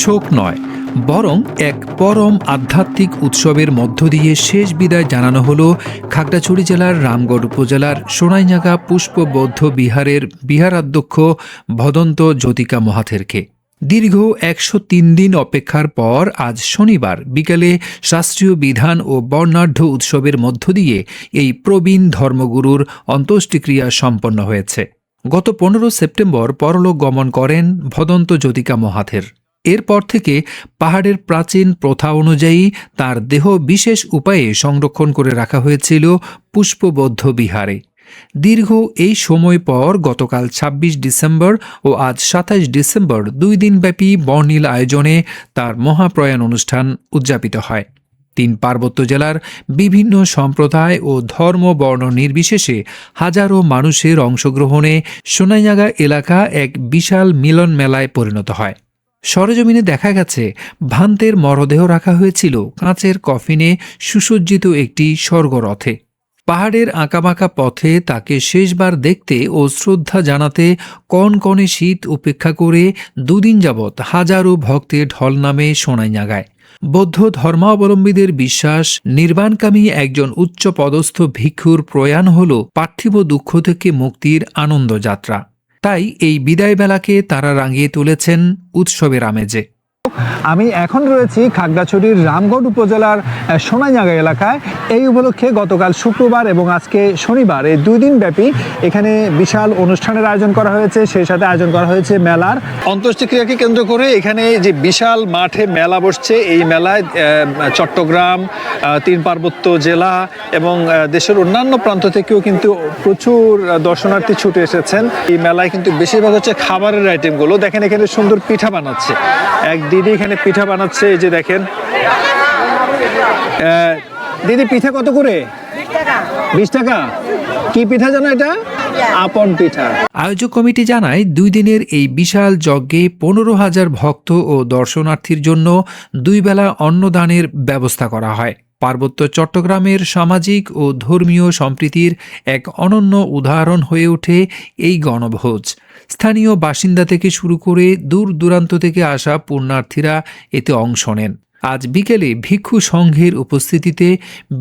শোক নয়, বরং এক পরম আধ্যাত্মিক উৎসবের মধ্য দিয়ে শেষ বিদায় জানানো হল খাগড়াছড়ি জেলার রামগড় উপজেলার সোনাইনাগা পুষ্পবৌদ্ধ বিহারের বিহারাধ্যক্ষ ভদন্ত জ্যোতিকা মহাথেরকে। দীর্ঘ ১০৩ দিন অপেক্ষার পর আজ শনিবার বিকেলে শাস্ত্রীয় বিধান ও বর্ণাঢ্য উৎসবের মধ্য দিয়ে এই প্রবীণ ধর্মগুরুর অন্ত্যেষ্টিক্রিয়া সম্পন্ন হয়েছে। গত ১৫ সেপ্টেম্বর পরলোক গমন করেন ভদন্ত জ্যোতিকা মহাথের। এরপর থেকে পাহাড়ের প্রাচীন প্রথা অনুযায়ী তার দেহ বিশেষ উপায়ে সংরক্ষণ করে রাখা হয়েছিল পুষ্পবৌদ্ধ বিহারে। দীর্ঘ এই সময় পর গতকাল ২৬ ডিসেম্বর ও আজ ২৭ ডিসেম্বর ২ দিনব্যাপী বর্ণিল আয়োজনে তার মহাপ্রয়াণ অনুষ্ঠান উদযাপিত হয়। ৩ পার্বত্য জেলার বিভিন্ন সম্প্রদায় ও ধর্ম বর্ণ নির্বিশেষে হাজারো মানুষের অংশগ্রহণে সোনাইনাগা এলাকা এক বিশাল মিলন মেলায় পরিণত হয়। সরেজমিনে দেখা গেছে ভান্তের মরদেহ রাখা হয়েছিল কাঁচের কফিনে সুসজ্জিত একটি স্বর্গরথে। পাহাড়ের আঁকাবাঁকা পথে তাকে শেষবার দেখতে ও শ্রদ্ধা জানাতে কনকনে শীত উপেক্ষা করে দুদিন যাবৎ হাজারো ভক্তের ঢল নামে সোনাইনাগায়। বৌদ্ধ ধর্মাবলম্বীদের বিশ্বাস, নির্বাণকামী একজন উচ্চপদস্থ ভিক্ষুর প্রয়াণ হল পার্থিব দুঃখ থেকে মুক্তির আনন্দযাত্রা। তাই এই বিদায়বেলাকে তারা রাঙিয়ে তুলেছেন উৎসবের আমেজে। আমি এখন রয়েছি খাগড়াছড়ির রামগড় উপজেলার সোনাইনাগা এলাকায়। এই উপলক্ষে গতকাল শুক্রবার এবং আজকে শনিবার এই ২ দিন ব্যাপী এখানে বিশাল অনুষ্ঠানের আয়োজন করা হয়েছে। সেই সাথে আয়োজন করা হয়েছে মেলার। অন্ত্যেষ্টিক্রিয়াকে কেন্দ্র করে এখানে যে বিশাল মাঠে মেলা বসছে, এই মেলায় চট্টগ্রাম, ৩ পার্বত্য জেলা এবং দেশের অন্যান্য প্রান্ত থেকেও কিন্তু প্রচুর দর্শনার্থী ছুটে এসেছেন। এই মেলায় কিন্তু বেশিরভাগ হচ্ছে খাবারের আইটেমগুলো। দেখেন এখানে সুন্দর পিঠা বানাচ্ছে, এক দিদি এখানে পিঠা বানাচ্ছে। এই যে দেখেন, দিদি পিঠা কত করে? 20 টাকা। কি পিঠা জানো এটা? আপন পিঠা। আয়োজক কমিটি জানায় ২ দিনের এই বিশাল যজ্ঞে ১৫,০০০ ভক্ত ও দর্শনার্থীর জন্য ২ বেলা অন্নদানের ব্যবস্থা করা হয়। পার্বত্য চট্টগ্রামের সামাজিক ও ধর্মীয় সম্প্রীতির এক অনন্য উদাহরণ হয়ে ওঠে এই গণভোজ। স্থানীয় বাসিন্দা থেকে শুরু করে দূর দূরান্ত থেকে আসা পুণ্যার্থীরা এতে অংশ নেন। আজ বিকেলে ভিক্ষু সংঘের উপস্থিতিতে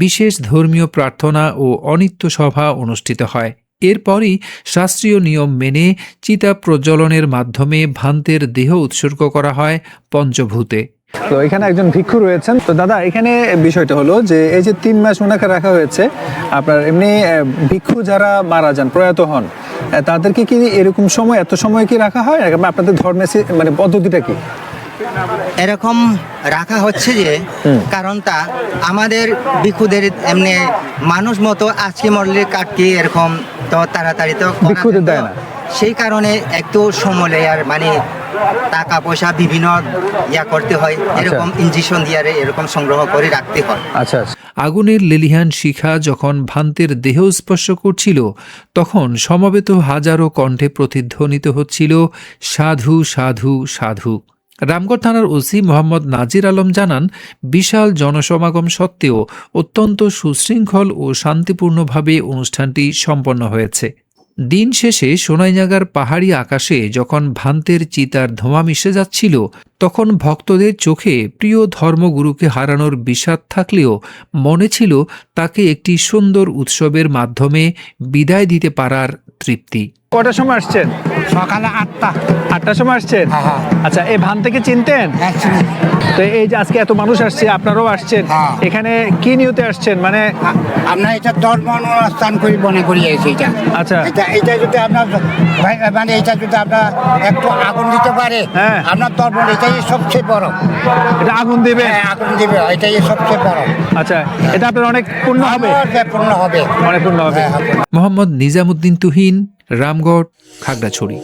বিশেষ ধর্মীয় প্রার্থনা ও অনিত্য সভা অনুষ্ঠিত হয়। এরপরই শাস্ত্রীয় নিয়ম মেনে চিতা প্রজ্বলনের মাধ্যমে ভান্তের দেহ উৎসর্গ করা হয় পঞ্চভূতে। তো এখানে একজন ভিক্ষু রয়েছেন। তো দাদা, এখানে বিষয়টা হলো যে এই যে ৩ মাস ওনাকে রাখা হয়েছে, আপনার এমনি ভিক্ষু যারা মারা যান, প্রয়াত হন, তাদেরকে কি এরকম সময়, এত সময় কি রাখা হয়? আপনাদের ধর্মের মানে পদ্ধতিটা কি? এরকম রাখা হচ্ছে যে কারণটা আমাদের ভিক্ষুদের এমনি মানুষ মতো আজকে মরলে কাটকে এরকম তো তাড়াতাড়ি তো ভিক্ষুদের দেয় না, সেই কারণে একটু সময় আর মানে টাকা পয়সা বিভিন্ন করতে হয়, এরকম ইনজেকশন দিয়ে এরকম সংগ্রহ করে রাখতে হয়। আচ্ছা। আগুনের লেলিহান শিখা যখন ভান্তের দেহ স্পর্শ করছিল, তখন সমবেত হাজারো কণ্ঠে প্রতিধ্বনিত হচ্ছিল সাধু সাধু সাধু। রামগড় থানার ওসি মোহাম্মদ নাজির আলম জানান, বিশাল জনসমাগম সত্ত্বেও অত্যন্ত সুশৃঙ্খল ও শান্তিপূর্ণভাবে অনুষ্ঠানটি সম্পন্ন হয়েছে। দিন শেষে সোনাইনাগার পাহাড়ি আকাশে যখন ভান্তের চিতার ধোঁয়া মিশে যাচ্ছিল, তখন ভক্তদের চোখে প্রিয় ধর্মগুরুকে হারানোর বিষাদ থাকলেও মনে ছিল তাকে একটি সুন্দর উৎসবের মাধ্যমে বিদায় দিতে পারার তৃপ্তি। কটার সময় আসছেন? সকালে 8টার সময় আসছেন? হ্যাঁ। আচ্ছা, এই ভান থেকে চিনতেন? তো এই যে আজকে এত মানুষ আসছে, আপনারাও আসছেন, এখানে কি নিয়তে আসছেন? মানে আমরা এটা ধর্ম অনুষ্ঠান করি মনে করি এইটা। আচ্ছা, এটা যদি আপনার মানে এটা যদি আপনার একটু আগুন দিতে পারে, আপনার ধর্ম এটাই সবচেয়ে বড়। এটা আগুন দিবে? আগুন দিবে, এটাই সবচেয়ে বড়। আচ্ছা, এটা আপনার অনেক পূর্ণ হবে? পূর্ণ হবে, অনেক পূর্ণ হবে। মোহাম্মদ নিজামুদ্দিন তুহিন, রামগড়, খাগড়াছড়ি।